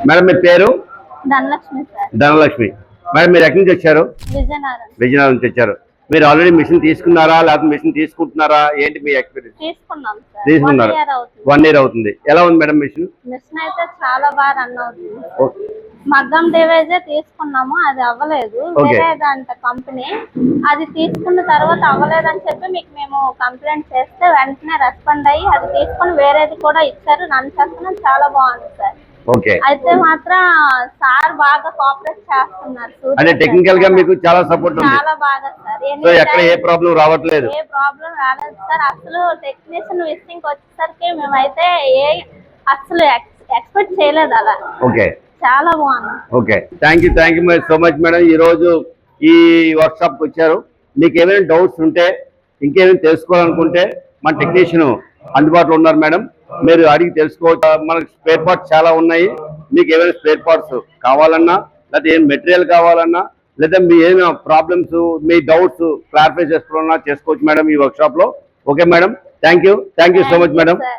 Madam మీ పేరు? Dhanalakshmi sir. Dhanalakshmi. Madam మీరు ఎక్కడి నుంచి వచ్చారు? విజయనగరం. విజయనగరం నుంచి వచ్చారు. మీరు ఆల్రెడీ మిషన్ తీసుకున్నారా లేకపోతే మిషన్ తీసుకుంటున్నారా? ఏంటి మీ ఎక్స్పీరియన్స్? తీసుకున్నారు. 1 year అవుతుంది. ఎలా ఉంది మేడం మిషన్? మిషన్ అయితే చాలా బాగా రన్ అవుతుంది. మగ్గం డివైజే తీసుకున్నాము, అది అవ్వలేదు. వేరేదంట కంపెనీ, అది తీసుకున్న తర్వాత అవ్వలేదని చెప్పి మీకు మేము కంప్లైంట్ చేస్తే వెంటనే రెస్పాండ్ అయ్యి అది తీసుకుని వేరేది కూడా ఇచ్చారు. రన్ చేస్తున్నాం, చాలా బాగుంది సార్. అయితే మాత్రం సార్ బాగా కోఆపరేట్ చేస్తున్నారు. అంటే టెక్నికల్ గా మీకు చాలా సపోర్ట్ ఉంది. చాలా బాగా సార్. ఎక్కడ ఏ ప్రాబ్లం రావట్లేదు? ఏ ప్రాబ్లం రాలేదు సార్. అసలు టెక్నీషియన్ విజిటింగ్ వచ్చేసరికి మేమైతే అసలు ఎక్స్పెక్ట్ చేయలేదు అలా. చాలా బాగుంది. Okay, thank you so much madam. ఈ రోజు ఈ వర్క్ షాప్ కి వచ్చారు. మీకు ఏమైనా డౌట్స్ ఉంటే ఇంకేమైనా తెలుసుకోవాలనుకుంటే మన టెక్నీషియన్ అందుబాటులో ఉన్నారు మేడం, మీరు అడిగి తెలుసుకోవచ్చు. మనకు స్పేర్ పార్ట్స్ చాలా ఉన్నాయి. మీకు ఏమైనా స్పేర్ పార్ట్స్ కావాలన్నా లేదా ఏం మెటీరియల్ కావాలన్నా లేదా మీ ఏమైనా ప్రాబ్లమ్స్ మీ డౌట్స్ క్లారిఫై చేసుకోవాలన్నా చేసుకోవచ్చు మేడం ఈ వర్క్ షాప్ లో. Okay madam, thank you so much madam.